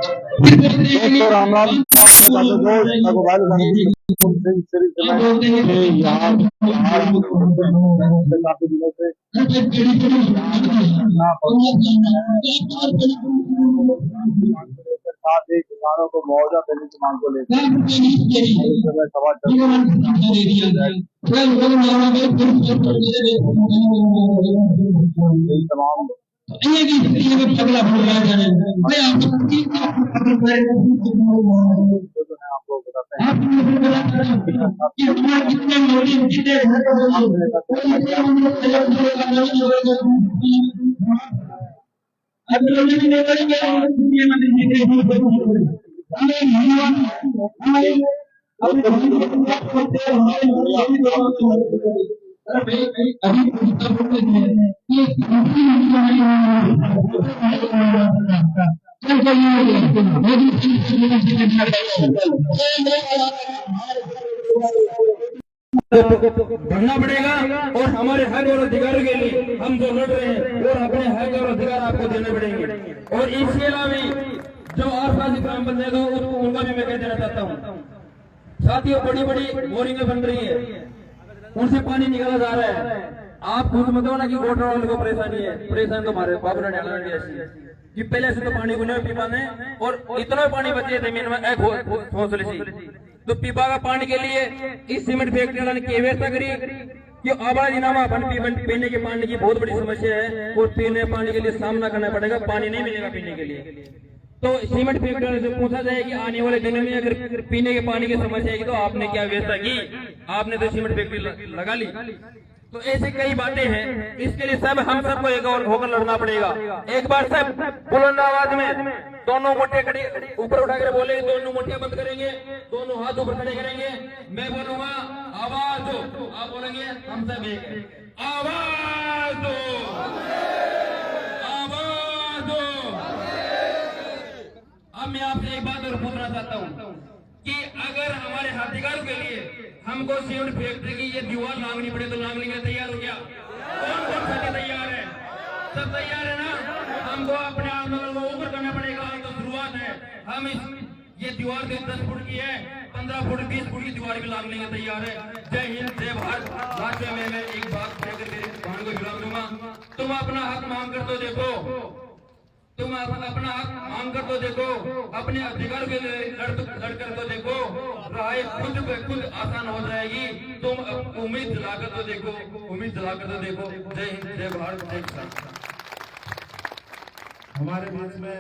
Ram Ram mobile काफी दिनों से साथ ही किसानों को मुआवजा देने की मांग को लेकर सवाल तमाम आपको बताते हैं बढ़ना पड़ेगा और हमारे हक और अधिकारों के लिए हम जो लड़ रहे हैं और अपने हक और अधिकार आपको देने पड़ेंगे। और इसके अलावा जो आसपास ग्राम पंचायत हो उनका भी मैं कह देना चाहता हूँ। साथियों, बड़ी बड़ी बोरिंगें बन रही है, उनसे पानी निकाला जा रहा है। आप खुद मत हो ना कि गोटर वाले को परेशानी है। परेशान तो हमारे बाबू कि पहले से तो पानी को नहीं पी पाने और इतना पानी बचे जमीन में तो पीपा का पानी के लिए इस सीमेंट फैक्ट्री वाले ने व्यवस्था करी कि आबादी नामा पीने के पानी की बहुत बड़ी समस्या है और पीने पानी के लिए सामना करना पड़ेगा, पानी नहीं मिलेगा पीने के लिए। तो सीमेंट फैक्ट्री वाले से पूछा जाए कि आने वाले दिनों में अगर पीने के पानी की समस्या है तो आपने क्या व्यवस्था की? आपने तो सीमेंट फैक्ट्री लगा ली। तो ऐसी कई बातें हैं, इसके लिए सब हम सबको एक और होकर लड़ना पड़ेगा। एक बार सब बुलंद आवाज में दोनों मोटे कड़ी ऊपर उठाकर बोले, दोनों मोटियां बंद करेंगे, दोनों हाथ ऊपर खड़े करेंगे। मैं बोलूंगा आवाज दो, आप बोलेंगे हम सब एक आवाज दो, आवाज दो। अब मैं आपसे एक बात और पूछना चाहता हूँ कि अगर हमारे अधिकारों के लिए हमको सीमेंट फैक्ट्री की ये दीवार लांगनी पड़े तो लांगने के तैयार हो गया? कौन कौन सा तैयार है? सब तैयार है ना? हमको अपने आंदोलन को ऊपर करना पड़ेगा। तो शुरुआत है, हम ये दीवार 10 फुट की है, 15 फुट 20 फुट की दीवार भी लांगने के तैयार है। जय हिंद, जय भारत। राज्य में मैं एक बात कहकर मेरे बहन को विराम दूंगा। तुम अपना हक मांग कर तो देखो, तुम अपना हक मांग कर तो देखो, अपने अधिकार के लिए लड़ कर तो देखो, राह खुद आसान हो जाएगी। तुम उम्मीद दिलाकर तो देखो, उम्मीद दिलाकर तो देखो। जय हिंद, जय भारत, जय किसान। हमारे बीच में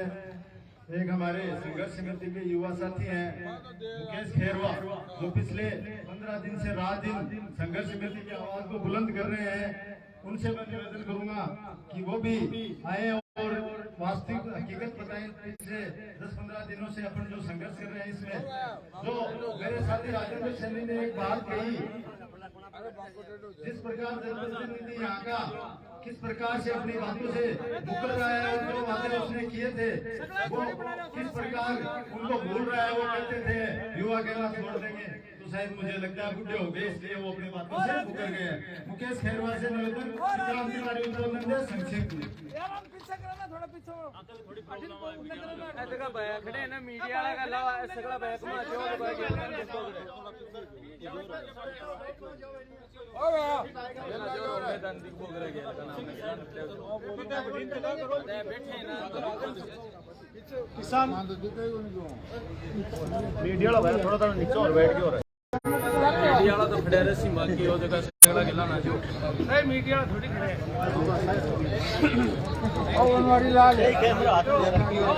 एक हमारे संघर्ष समिति के युवा साथी हैं मुकेश खेरवा, जो पिछले 15 दिन से रात दिन संघर्ष समिति की आवाज को बुलंद कर रहे हैं। उनसे मैं निवेदन करूंगा कि वो भी आए और वास्तविक हकीकत बताएं। पिछले 10-15 दिनों से अपन जो संघर्ष कर रहे हैं, इसमें जो मेरे साथी राजेंद्र सैनी ने एक बात कही, जिस प्रकार जनप्रतिनिधि यहाँ का किस प्रकार से अपनी बातों से मुकर रहा है और जो वादे उसने किए थे वो किस प्रकार उनको भूल रहा है। वो कहते थे युवा कहना छोड़ देंगे, तो शायद मुझे लगता है बुढ़े हो गए, इसलिए वो अपनी बातों से मुकर गए। मुकेश खेरवा से निवेदन, क्रांतिकारी उत्तर संक्षिप्त थोड़ा पीछे खड़े ना मीडिया का लावा सगळा बैक में जो मैदान दिखो करे गया बैठे ना किसान मीडिया वाला भाई थोड़ा थोड़ा नीचे और बैठ के हो रहा है। मीडिया वाला तो खड़े रहे सी बाकी हो जगह सगळा गिला ना जो नहीं मीडिया थोड़ी खड़े अंगनवाड़ी लाल कैमरा हाथ में रखी हो।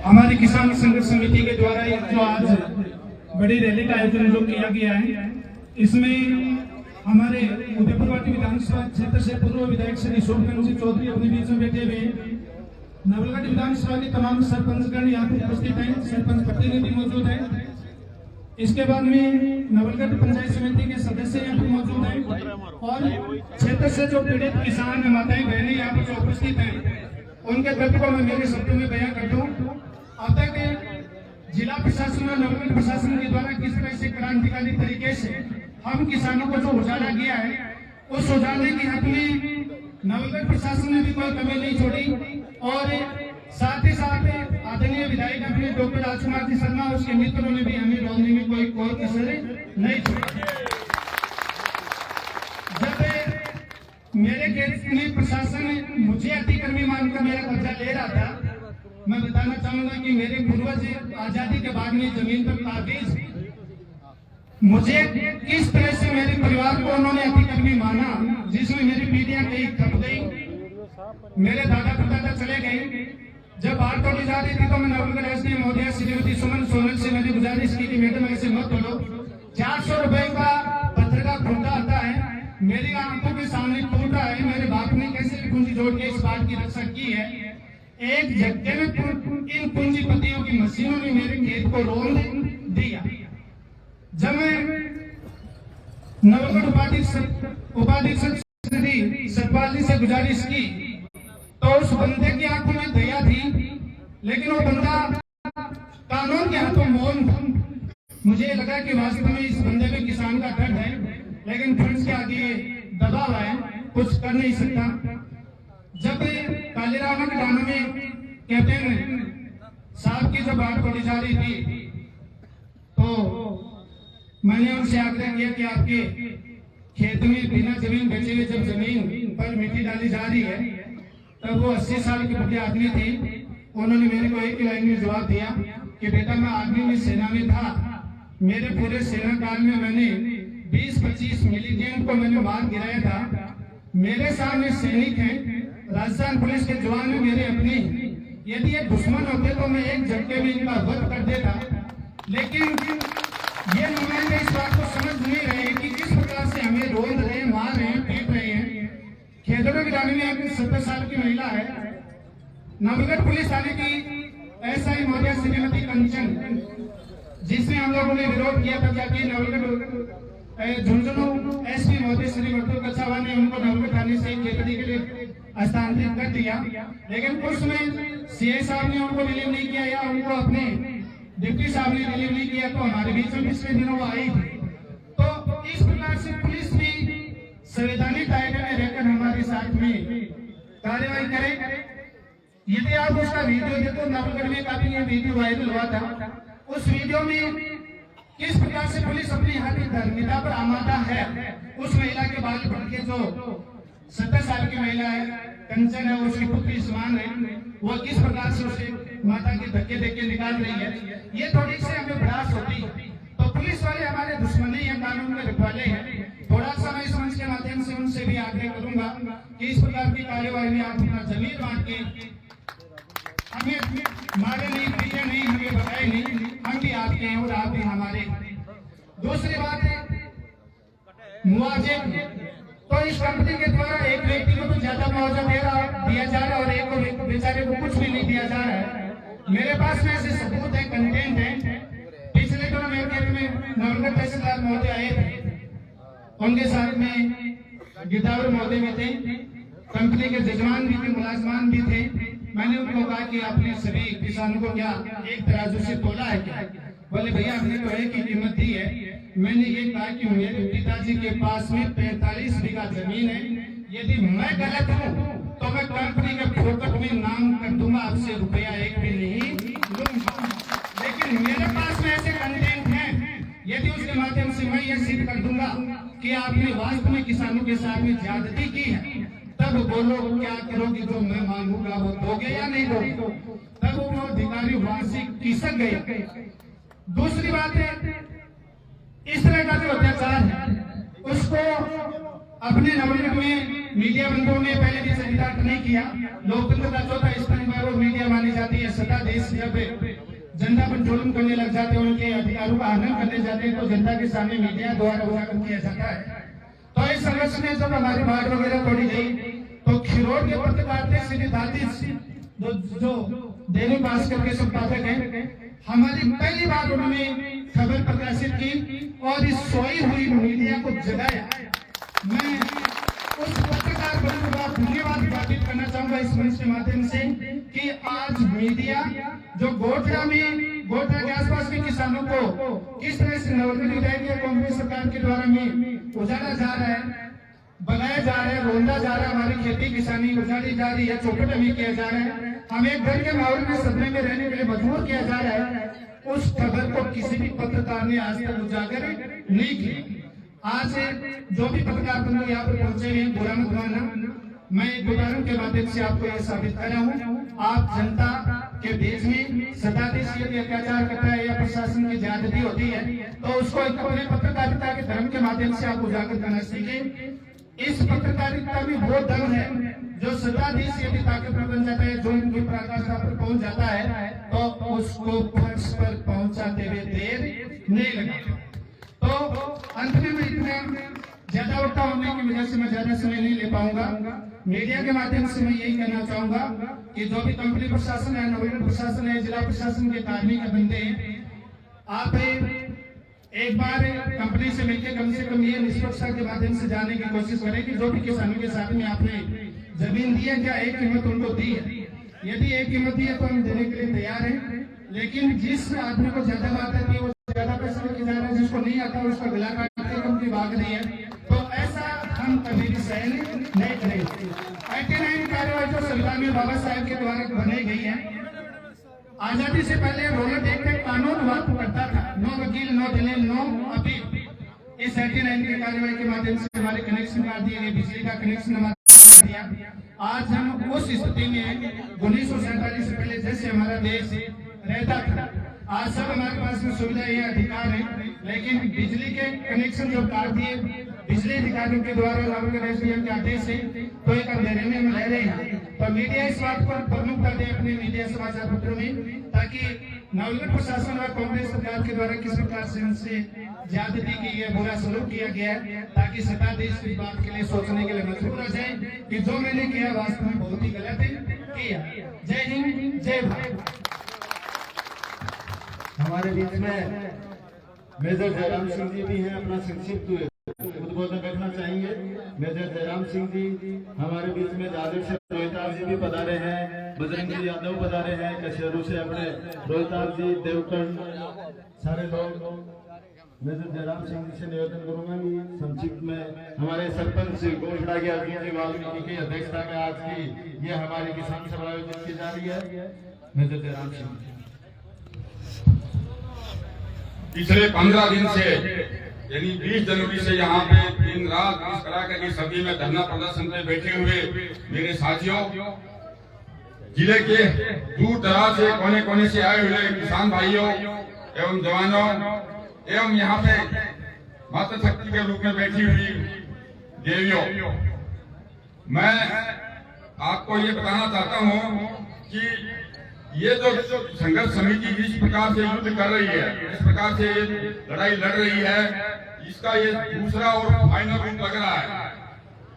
हमारी किसान संघर्ष समिति के द्वारा जो आज बड़ी रैली का आयोजन जो किया गया है, इसमें हमारे उदयपुरवाटी विधानसभा क्षेत्र से पूर्व विधायक श्री शोभगंज चौधरी अपने बीच में बैठे हुए, नवलगढ़ विधानसभा के तमाम सरपंचगण यहाँ पे उपस्थित हैं, सरपंच प्रतिनिधि मौजूद है। इसके बाद में नवलगढ़ पंचायत समिति के सदस्य यहाँ पे मौजूद हैं और क्षेत्र से जो पीड़ित किसान माताएं बहनें यहाँ पर जो उपस्थित हैं, उनके दर्द को मैं मेरे शब्दों में बयां कर दूं। अब तक जिला प्रशासन और नवलगढ़ प्रशासन के द्वारा किस तरह से क्रांतिकारी तरीके से हम किसानों को जो उजाला किया है, उस उजाले की हक में में नहीं छोड़ी। और साथ ही साथ आदरणीय विधायक अपने डॉक्टर राजकुमार जी शर्मा उसके मित्रों ने भी हमें रोकने में कोई कसर नहीं छोड़ी। जब मेरे केस में प्रशासन मुझे अतिक्रमी मानकर मेरा कब्जा ले रहा था, मैं बताना चाहूंगा कि मेरे पूर्वज आजादी के बाद में जमीन पर काबिज मुझे किस तरह से मेरे परिवार को उन्होंने अतिक्रमी माना, जिसमें मेरी पीढ़ियां कई खप गई, मेरे दादा परदादा चले गए। जब बात तोड़ी जा रही थी तो मैं नवलगढ़ एसडी महोदय श्रीमती सुमन सोनल से मैंने गुजारिश की कि मैडम ऐसे मत तोड़ो। 400 रुपए का पत्थर का खूंटा आता है, मेरी आंखों के सामने टूट रहा है। मेरे बाप ने कैसे पूंजी जोड़ के इस बात की रक्षा की है। एक झटके में इन पूंजीपतियों की मशीनों ने मेरे खेत को रोल दिया। जब मैं नवलगढ़ उपाधीक्षक श्री सतपाल जी से गुजारिश की तो उस बंदे की आंखों में दया थी, लेकिन वो बंदा कानून के हाथों मौन था। मुझे लगा कि वास्तव में इस बंदे में किसान का दर्द है, लेकिन फंड्स के आगे दबाव है, कुछ कर नहीं सकता। जब कालीराम के गानों में कैप्टन साहब की जब बात पड़ी जा रही थी तो मैंने उनसे आग्रह किया कि आपके खेत में बिना जमीन बेचे हुए जब जमीन पर मिट्टी डाली जा रही है, तब वो 80 साल के बड़े आदमी थे। उन्होंने मेरे को एक लाइन में जवाब दिया कि बेटा मैं आर्मी में सेना में था, मेरे पूरे सेना काल में मैंने 20-25 मिलिटेंट को मैंने मार गिराया था। मेरे सामने सैनिक हैं, राजस्थान पुलिस के जवान में मेरे अपने, यदि ये दुश्मन होते तो मैं एक झटके में इनका वध कर देता। लेकिन ये नुमाइंदे इस बात को समझ नहीं रहे कि किस प्रकार से हमें रोल रहे हैं, मार रहे हैं, पीट रहे हैं। खेदड़ों की रानी में एक 70 साल की महिला है, नवलगढ़ पुलिस थाने की एसआई महोदय श्रीमती कंचन, जिसमें हम लोगों ने विरोध किया था जाके नवलगढ़ झुंझुनू एसपी महोदय श्री मट्टू कछावा ने उनको नवलगढ़ थाने से खेतड़ी के लिए हस्तांतरित कर दिया। लेकिन उसमें सीए साहब ने उनको रिलीव नहीं किया या उनको अपने डिप्टी साहब ने रिलीव नहीं किया, तो हमारे बीच में पिछले दिनों वो आई थी। तो इस प्रकार से पुलिस भी संवैधानिक दायरे में रहकर हमारे साथ में कार्यवाही करे। यदि आप उसका वीडियो देखो, नवलगढ़ में काफी ये वीडियो वायरल हुआ था। उस वीडियो में किस प्रकार से पुलिस अपनी हाथी धर्मिता पर आमादा है। उस महिला के बाल पकड़ के, जो 70 साल की महिला है कंचन है, उसकी पुत्री समान है, वो किस प्रकार से उसे माता के धक्के देके निकाल रही है, ये थोड़ी सी हमें भड़ास होती। तो पुलिस वाले हमारे दुश्मन ही हैं, कानून के रखवाले हैं। थोड़ा सा मैं इस मंच के माध्यम से उनसे भी आग्रह करूंगा कि इस प्रकार की कार्यवाही में आप अपना जमीन बांट के हमें मारे नहीं, पीटे नहीं, हमें बताए नहीं, हम भी आपके हैं और आप भी हमारे। दूसरी बात है मुआवजे। तो इस कंपनी के द्वारा एक व्यक्ति को तो ज्यादा मुआवजा दिया जा रहा है और एक को बेचारे को कुछ भी नहीं दिया जा रहा है। मेरे पास में ऐसे सबूत है, कंटेंट है। पिछले दिनों मेरे खेत में नवलगढ़ तहसीलदार महोदय आए थे, उनके साथ में गिरदावर महोदय भी थे, कंपनी के जजमान भी थे, मुलाजमान भी थे। मैंने उनको कहा कि आपने सभी किसानों को क्या एक तराजू से तोला है क्या? बोले भैया हमने तो एक ही कीमत दी है। मैंने ये कहा कि मेरे पिताजी के पास में 45 बीघा जमीन है, यदि मैं गलत हूँ तो मैं कंपनी के फोकट में नाम कर दूंगा, आपसे रुपया एक भी नहीं लूंगा। लेकिन मेरे पास में ऐसे कंटेंट हैं, यदि उसके माध्यम से मैं ये सिद्ध कर दूंगा कि आपने वास्तव में किसानों के साथ में ज्यादती की है, तब बोलो क्या करोगे, जो मैं मांगूंगा वो दोगे या नहीं दोगे? तब वो अधिकारी वहां से खिसक गए। दूसरी बात है, इस तरह का जो अत्याचार है उसको अपने नवलगढ़ में मीडिया बंधुओं ने पहले भी चरितार्थ नहीं किया। लोकतंत्र का चौथा स्तंभ है वो मीडिया मानी जाती है। सदा देश जब जनता पर जुल्म करने लग जाते हैं, उनके अधिकारों का हनन करने जाते हैं, तो जनता के सामने मीडिया द्वारा उजागर किया जाता है। तो इस संघर्ष में जब हमारी बात वगैरह तोड़ी गई तो खिरोड़ के पत्रकार थे श्री दातिश, जो दैनिक भास्कर के संपादक हैं, हमारी पहली बार उन्होंने खबर प्रकाशित की और इस सोई हुई मीडिया को जगाया। मैं उस पत्रकार बंधु का धन्यवाद ज्ञापित करना चाहूंगा इस मंच के माध्यम से कि आज मीडिया जो गोठरा के आसपास के किसानों को किस तरह से नवलगढ़ विधायक या कांग्रेस सरकार के द्वारा में उजाला जा रहा है, बनाया जा रहा है, रोंदा जा रहा है, हमारी खेती किसानी उजाड़ी जा रही है, चौपट भी किया जा रहा है, हमें एक घर के माहौल में सदमे में रहने के लिए मजबूर किया जा रहा है, उस खबर को किसी भी पत्रकार ने आज तक उजागर नहीं किया। आज जो भी पत्रकार बंधु यहाँ पर पहुंचे हैं, बुरा मत मानना, मैं एक उदाहरण के माध्यम से आपको यह साबित कर रहा हूँ। आप जनता के बीच में सत्ताधीश यदि अत्याचार करता है या प्रशासन की ज्यादती होती है तो उसको अपने पत्रकारिता के धर्म के माध्यम से आप उजागर करना सीखें। इस पत्रकारिता में वो दम है जो सत्ताधीश यदि ताकतवर बन जाता है, जो इनकी पराकाष्ठा पर पहुंच जाता है तो उसको फर्श पर पहुंचाते हुए देर नहीं लगता। तो अंत में मैं इतना ज्यादा उठा होने की वजह से मैं ज्यादा समय नहीं ले पाऊंगा। मीडिया के माध्यम से मैं यही कहना चाहूंगा कि जो भी कंपनी प्रशासन है, नगर प्रशासन है, जिला प्रशासन के कार्मिक बंदे हैं, आप एक बार कंपनी से मिलकर कम से कम ये निष्पक्षता के माध्यम से जानने की कोशिश करें कि जो भी किसानों के साथ में आपने जमीन दी है क्या एक कीमत उनको दी है। यदि एक कीमत दी है तो हम देने के लिए तैयार हैं, लेकिन जिस आदमी को ज्यादा बात आती है वो ज्यादा पैसा लेके जा रहा है, जिसको नहीं आता उसका गला काट के कंपनी भाग रही है, तो ऐसा हम कभी भी सहन नहीं करेंगे। 89 कार्रवाई जो संविधान में बाबा साहेब के द्वारा बनाई गई है, आजादी से पहले रोलर एक्ट में कानून हुआ करता था, नो वकील, नो दलील, नो अपील। इस 89 की कार्रवाई के माध्यम से हमारे कनेक्शन काट दिए गए, बिजली का कनेक्शन हमारा दिया। आज हम उस स्थिति में 1947 से पहले जैसे हमारा देश रहता था, आज सब हमारे पास में सुविधा या अधिकार है, लेकिन बिजली के कनेक्शन जो काट दिए बिजली अधिकारियों के द्वारा लागू के के आदेश से, तो एक अंधेरे में हम रह रहे हैं। तो मीडिया इस बात पर प्रमुखता दे अपने मीडिया समाचार पत्रों में, ताकि नवगढ़ प्रशासन और कांग्रेस सरकार के द्वारा किस प्रकार से उनसे ज्यादती की है, बुरा सलूक किया गया है, ताकि सत्ताधीश इस बात के लिए सोचने के लिए मजबूर हो जाए कि जो मैंने किया वास्तव में बहुत ही गलत किया। जय हिंद, जय भारत। हमारे बीच में मेजर जयराम सिंह जी भी हैं, अपना संक्षिप्त उद्बोधन रखना चाहेंगे। मेजर जयराम सिंह जी हमारे बीच में दादर से रोहितार जी भी पधारे हैं, बजरंग जी यादव पधारे हैं, कशेरू से अपने रोहितार जी, देवकर्ण, सारे लोग। मेजर जयराम सिंह जी से निवेदन करूंगा कि संक्षिप्त में हमारे सरपंच गोलखड़ा के अर्जुन जी वाल्मीकि की अध्यक्षता में आज की ये हमारी किसान सभा आयोजित की जा रही है। मेजर जयराम सिंह जी। पिछले 15 दिन से यानी 20 जनवरी से यहाँ पे दिन रात इस तरह की सर्दी में धरना प्रदर्शन पे बैठे हुए मेरे साथियों, जिले के दूर दराज से कोने कोने से आए हुए किसान भाइयों एवं जवानों एवं यहाँ पे मातृ शक्ति के रूप में बैठी हुई देवियों, मैं आपको ये बताना चाहता हूँ कि ये जो संघर्ष समिति जिस प्रकार से युद्ध कर रही है, जिस प्रकार से ये लड़ाई लड़ रही है, इसका ये दूसरा और फाइनल रूप लग रहा है।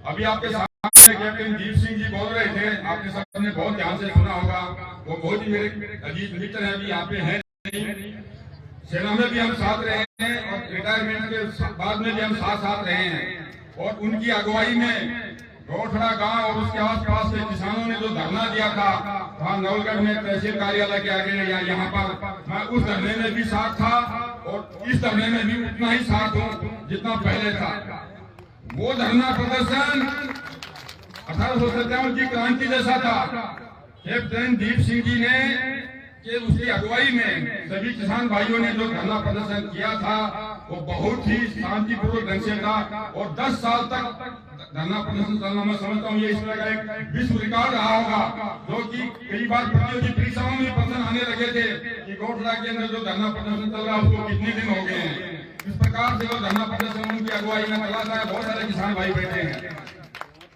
अभी आपके सामने कैप्टन दीप सिंह जी बोल रहे थे, आपने सबने बहुत ध्यान से सुना होगा, वो बहुत ही मेरे अजीज मित्र हैं, अभी यहाँ पे हैं नहीं। सेना में भी हम साथ रहे हैं और रिटायरमेंट के बाद में भी हम साथ रहे हैं, और उनकी अगुवाई में गोठड़ा गांव और उसके आसपास के किसानों ने जो धरना दिया था वहाँ नवलगढ़ में तहसील कार्यालय के आगे या यहाँ पर, मैं उस धरने में भी साथ था और इस धरने में भी उतना ही साथ हूँ जितना पहले था। वो धरना प्रदर्शन 1857 की क्रांति जैसा था। कैप्टन दीप सिंह जी ने कि उसकी अगुवाई में सभी किसान भाइयों ने जो धरना प्रदर्शन किया था वो बहुत ही शांतिपूर्वक ढंग से था, और 10 साल तक धरना प्रदर्शन चलना, मैं समझता हूँ ये इस तरह का एक विश्व रिकॉर्ड रहा होगा, जो कि कई बार प्रतियोगी परीक्षाओं में प्रश्न आने लगे थे कि गोठड़ा के अंदर जो धरना प्रदर्शन चल रहा है उसको कितने दिन हो गए हैं। इस प्रकार से वो धरना प्रदर्शन उनकी अगुवाई में चला था, बहुत सारे किसान भाई बैठे हैं।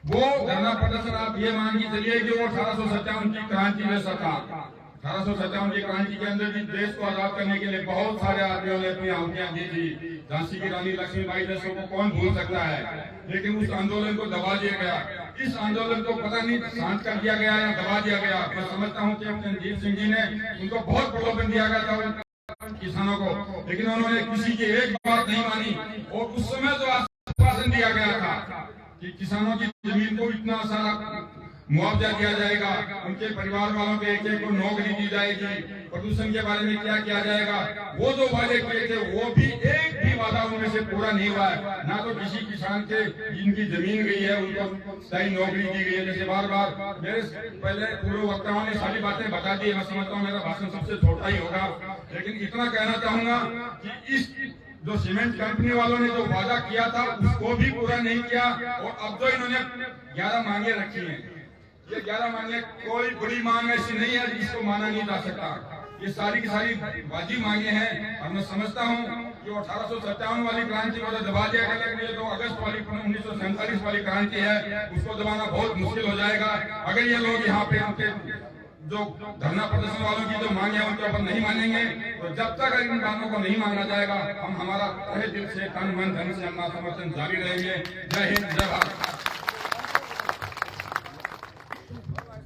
वो धरना प्रदर्शन आप ये मान के चलिए कि वो 1857 की क्रांति जैसा था। 1857 की क्रांति के अंदर भी देश को आजाद करने के लिए बहुत सारे आदमियों ने अपनी आहुतियां दी थी। झांसी की रानी लक्ष्मीबाई जैसों को कौन भूल सकता है, लेकिन उस आंदोलन को दबा दिया गया। इस आंदोलन को पता नहीं शांत कर दिया गया या दबा दिया गया। मैं समझता हूँ कि कैप्टन दीप सिंह जी ने उनको बहुत प्रलोभन दिया गया था किसानों को, लेकिन उन्होंने किसी की एक बात नहीं मानी। और उस समय जो आश्वासन दिया गया था कि किसानों की जमीन को इतना सारा मुआवजा दिया जाएगा, उनके परिवार वालों के एक को नौकरी दी जाएगी, प्रदूषण के बारे में क्या किया जाएगा, वो जो वादे किए थे वो भी एक भी वादा उनमें से पूरा नहीं हुआ है। ना तो किसी किसान के जिनकी जमीन गई है उनको सही नौकरी दी गई है। जैसे बार बार मेरे पहले पूर्व वक्ताओं ने सारी बातें बता दी। मैं समझता हूँ मेरा भाषण सबसे छोटा ही होगा, लेकिन इतना कहना चाहूंगा कि इस जो सीमेंट कंपनी वालों ने जो वादा किया था उसको भी पूरा नहीं किया। और अब तो इन्होंने 11 मांगे रखी हैं। ये 11 मांगे कोई बड़ी मांग ऐसी नहीं है जिसको माना नहीं जा सकता। ये सारी की सारी वाजिब मांगे हैं। और मैं समझता हूँ जो 1857 वाली क्रांति को जो दबा दिया गया, जो अगस्त वाली 1947 वाली क्रांति है उसको दबाना बहुत मुश्किल हो जाएगा। अगर ये लोग यहाँ पे उनके जो धरना प्रदर्शन वालों की जो मांगे हैं उनके ऊपर नहीं मानेंगे, तो जब तक इन मांगों को नहीं मांगा जाएगा हम हमारा तहे दिल से तन मन धन से अपना समर्थन जारी रहेंगे। जय हिंद, जय भारत।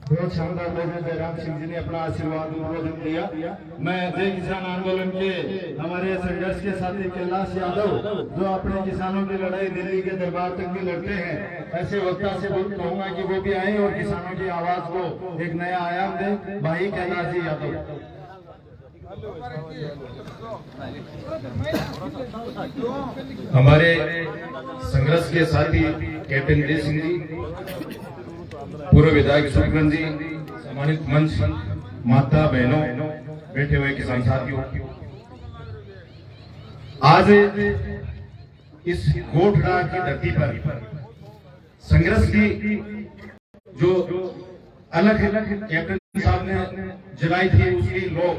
बहुत शानदार लोगों जयराम सिंह जी ने अपना आशीर्वाद उद्बोधन दिया। मैं जय किसान आंदोलन के हमारे संघर्ष के साथी कैलाश यादव जो अपने किसानों की लड़ाई दिल्ली के दरबार तक भी लड़ते हैं, ऐसे वक्ता से कहूंगा कि वो भी आए और किसानों की आवाज को एक नया आयाम दे। भाई कैलाश जी यादव। हमारे संघर्ष के साथी कैप्टन विजय सिंह जी, पूर्व विधायक सुखरन जी, सम्मानित मंच, माता बहनों, बैठे हुए किसान साथियों, आज इस गोठड़ा की धरती पर संघर्ष की जो अलग कैप्टन साहब ने जलाई थी उसकी लोग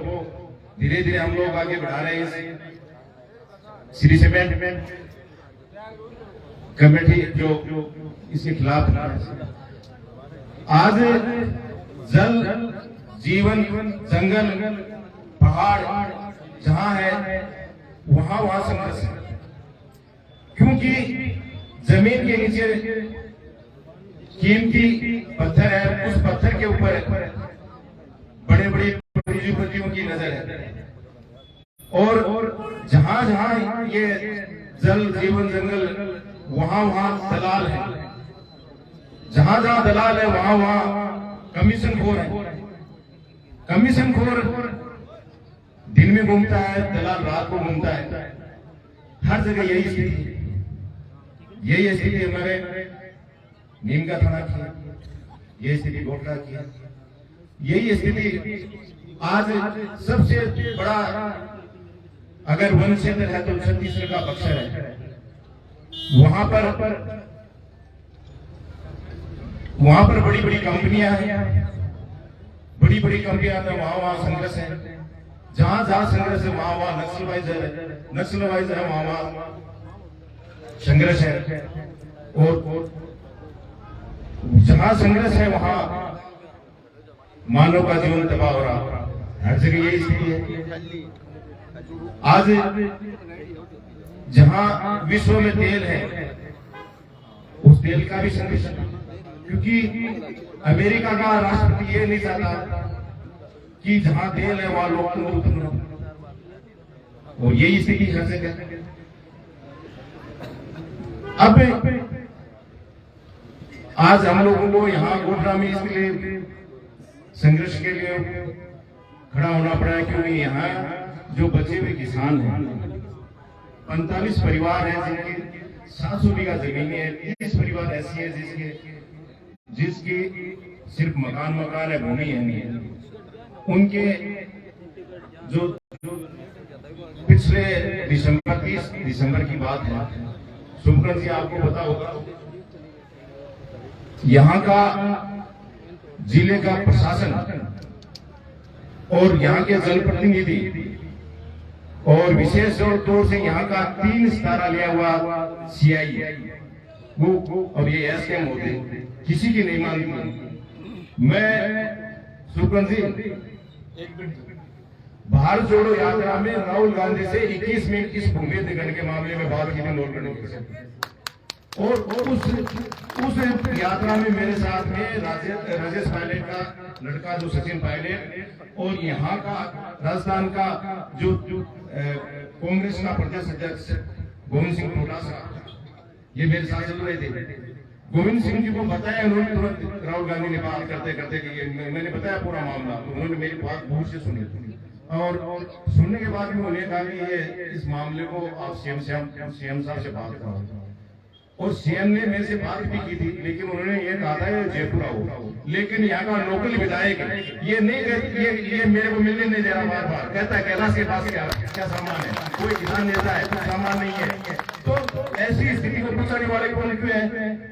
धीरे धीरे हम लोग आगे बढ़ा रहे हैं। श्री सीमेंट कमेटी जो इसके खिलाफ आज जल जीवन जंगल पहाड़ जहां है वहां संघर्ष है, क्योंकि जमीन के नीचे कीमती पत्थर है, उस पत्थर के ऊपर बड़े बड़े पूंजीपतियों की नजर है। और जहां जहां ये जल जीवन जंगल वहां दलाल है, जहां जहां दलाल है वहां कमीशन खोर है। कमीशन खोर दिन में घूमता है, दलाल रात को घूमता है। हर जगह यही स्थिति है। यही स्थिति हमारे नीम का थाना की, यही स्थिति गोठड़ा की, यही स्थिति आज सबसे बड़ा अगर वन क्षेत्र है तो छत्तीसगढ़ का बक्सर है। वहां पर बड़ी बड़ी कंपनियां हैं, बड़ी बड़ी कंपनियां हैं, वहां संघर्ष है। जहां जहां संघर्ष है वहां नक्सलवाइज है, वहां संघर्ष है। और जहां संघर्ष है वहां मानव का जीवन तबाह हो रहा। हर जगह यही स्थिति है। आज जहां विश्व में तेल है उस तेल का भी संघर्ष है, क्योंकि अमेरिका का राष्ट्रपति ये नहीं चाहता कि जहां तेल है वहां लोग उत्पन्न हो। और यही स्थिति हर जगह। अब आज हम लोगों को यहाँ गोठड़ा में इसलिए संघर्ष के लिए खड़ा होना पड़ा है, क्योंकि यहाँ जो बचे हुए किसान हैं 45 परिवार हैं जिनकी 700 बीघा जमीन है। 30 परिवार ऐसी है जिसकी सिर्फ मकान है, भूमि है नहीं है। उनके जो पिछले 30 दिसंबर की बात है, सुमकर जी आपको पता होगा, यहाँ का जिले का प्रशासन और यहाँ के जनप्रतिनिधि और विशेष तौर से यहाँ का 3 सितारा लिया हुआ CI वो और ये SKM होते किसी की नहीं मानती। मैं सुखन जी भारत जोड़ो यात्रा में राहुल गांधी से 21 मिनट इस भूमि अधिग्रहण के मामले में बात की थी, नोट करने की। और उस यात्रा में मेरे साथ में राजेश पायलट का लड़का जो सचिन पायलट और यहाँ का राजस्थान का जो कांग्रेस का प्रदेश अध्यक्ष गोविंद सिंह डोटासरा, ये मेरे साथ चल रहे थे। गोविंद सिंह जी को बताया, उन्होंने तुरंत राहुल गांधी ने बात करते करते कि मैंने बताया पूरा मामला, तो उन्होंने मेरी बात दूर से सुनी और सुनने के बाद भी उन्होंने कहा कि ये इस मामले को आप सीएम साहब से बात करो, और सीएम ने मेरे से बात भी की थी, लेकिन उन्होंने ये कहा था ये जयपुर आओ, लेकिन यहाँ का लोकल विधायक ये नहीं ये मेरे को मिलने नहीं दे रहा, बार बार कहता है कैलाश के पास क्या सामान है, कोई किसान नेता है, कोई सामान नहीं है। तो ऐसी स्थिति को पहुंचाने वाले कौन क्यों है?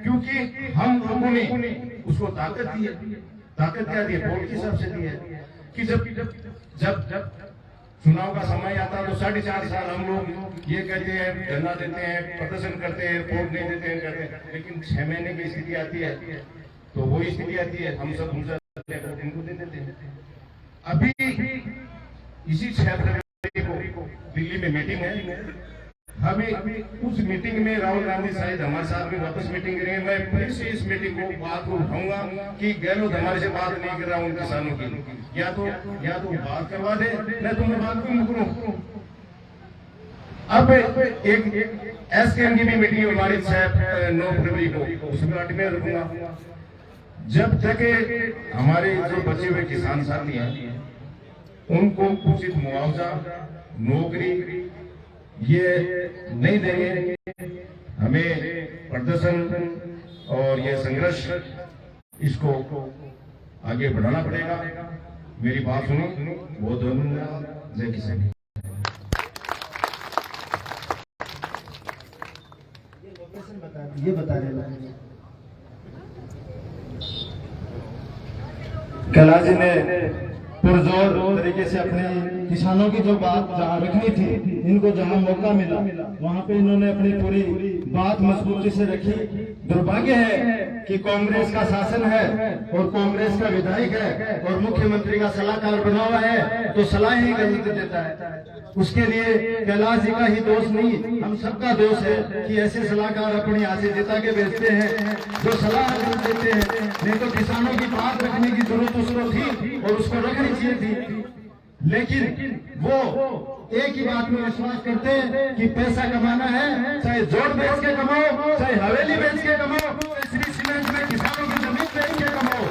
क्योंकि हम लोगों ने उसको ताकत दी है। ताकत क्या दी है? वोट के हिसाब से दी है कि जब चुनाव का समय आता तो 4.5 साल हम लोग ये कहते हैं, धरना देते हैं, प्रदर्शन करते हैं, वोट नहीं देते हैं, करते हैं, लेकिन 6 महीने की स्थिति आती है तो वही स्थिति आती है, हम सब भूल जाते हैं, इनको दे देते हैं। अभी इसी 6 फरवरी को दिल्ली में मीटिंग है, हमें उस मीटिंग में राहुल गांधी शायद हमारे साथ में वापस मीटिंग करेंगे। मैं फिर से इस मीटिंग को बात को उठाऊंगा कि गहलोत हमारे से बात नहीं कर रहा उन किसानों की, या तो बात करवा दे, नहीं तो मैं बात क्यों करूं। अब एक एसकेएम की भी मीटिंग हमारी 9 फरवरी को, उसमें अटके रखूंगा। जब तक हमारे जो बचे हुए किसान साथी हैं उनको उचित मुआवजा, नौकरी ये नहीं देंगे, हमें प्रदर्शन और ये संघर्ष इसको आगे बढ़ाना पड़ेगा। मेरी बात सुनो, बहुत धन्यवाद। जय किसान। ये बता रहे कैलाश जी ने पुरजोर तरीके से अपने किसानों की जो बात जहाँ रखनी थी, इनको जहाँ मौका मिला वहाँ पे इन्होंने अपनी पूरी बात मजबूती से रखी। दुर्भाग्य है कि कांग्रेस का शासन है और कांग्रेस का विधायक है और मुख्यमंत्री का सलाहकार बना हुआ है तो सलाह ही गलत देता है। उसके लिए कैलाश जी का ही दोष नहीं, हम सबका दोष है कि ऐसे सलाहकार अपनी यहाँ से जिता के भेजते हैं जो सलाह गलत देते हैं। नहीं तो किसानों की बात रखने की जरूरत उसको थी और उसको रखनी चाहिए थी, लेकिन वो एक ही बात में विश्वास करते हैं कि पैसा कमाना है, चाहे जोड़ बेच के कमाओ, चाहे हवेली बेच के कमाओ, श्री सीमेंट में किसानों की जमीन बेच के कमाओ,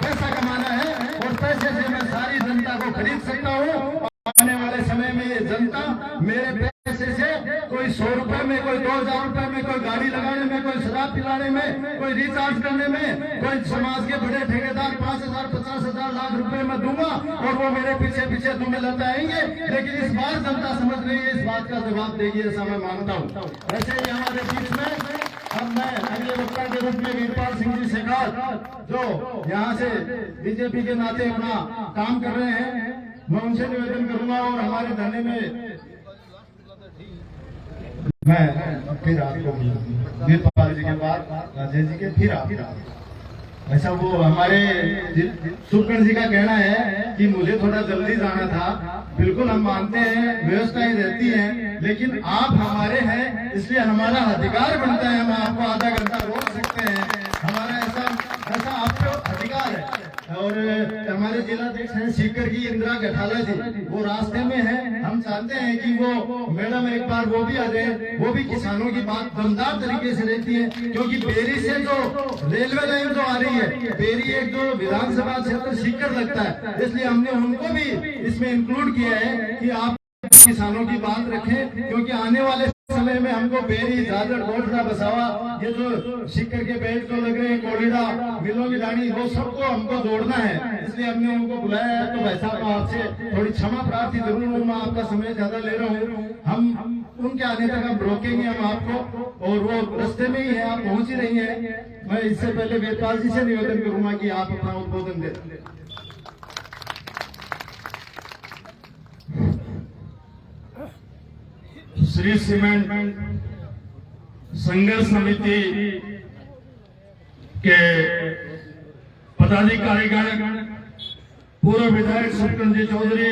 पैसा कमाना है और पैसे से मैं सारी जनता को खरीद सकता हूँ। आने वाले समय में ये जनता मेरे पैसे से कोई 100 रुपए में, कोई 2000 रुपए में, कोई गाड़ी लगाने में, कोई शराब पिलाने में, कोई रिचार्ज करने में, कोई समाज के बड़े ठेकेदार 5000, 50,000, लाख रुपए में दूंगा और वो मेरे पीछे पीछे तुम्हें लौटा आएंगे। लेकिन इस बार जनता समझ रही है, इस बात का जवाब देगी, ऐसा मैं मानता हूँ। वैसे ही हमारे बीच में अब मैं अगले वक्ता के रूप में वीरपाल सिंह जी शेखावत जो यहाँ से बीजेपी के नाते अपना काम कर रहे हैं, मैं उनसे निवेदन करूंगा और हमारे धरने में मैं फिर आपको वीरपाल जी के बाद राजेश जी के फिर ऐसा वो हमारे सुखगढ़ जी का कहना है कि मुझे थोड़ा जल्दी जाना था। बिल्कुल हम मानते हैं, व्यवस्थाएं रहती हैं, लेकिन आप हमारे हैं इसलिए हमारा अधिकार बनता है, हम आपको आधा घंटा रोक सकते हैं, हमारा ऐसा आपको अधिकार है। और हमारे जिलाध्यक्ष हैं सीकर की इंदिरा गठाला जी, वो रास्ते में है, हम चाहते हैं कि वो मैडम एक बार वो भी आ जाए, वो भी किसानों की बात दमदार तरीके से रहती है, क्योंकि बेरी से जो रेलवे लाइन जो आ रही है, बेरी एक जो विधानसभा क्षेत्र सीकर लगता है, इसलिए हमने उनको भी इसमें इंक्लूड किया है कि आप किसानों की बात रखें, क्योंकि आने वाले समय में हमको बेरी, झाझड़, कोटरा, बसावा, ये जो सीकर के बेल्ट जो लग रहे हैं, कोलिडा, मिलों की डाणी, वो सबको हमको जोड़ना है, इसलिए हमने उनको बुलाया है। तो भाई साहब आपसे थोड़ी क्षमा प्रार्थी जरूर हूँ, मैं आपका समय ज्यादा ले रहा हूँ, हम उनके आने तक हम रोकेंगे हम आपको, और वो रास्ते में ही है, आप पहुंच ही रही है। मैं इससे पहले वीरपाल जी से निवेदन करूंगा कि आप अपना उद्बोधन दें। श्री सीमेंट संघर्ष समिति के पदाधिकारीगण, पूर्व विधायक सुखचंद जी चौधरी,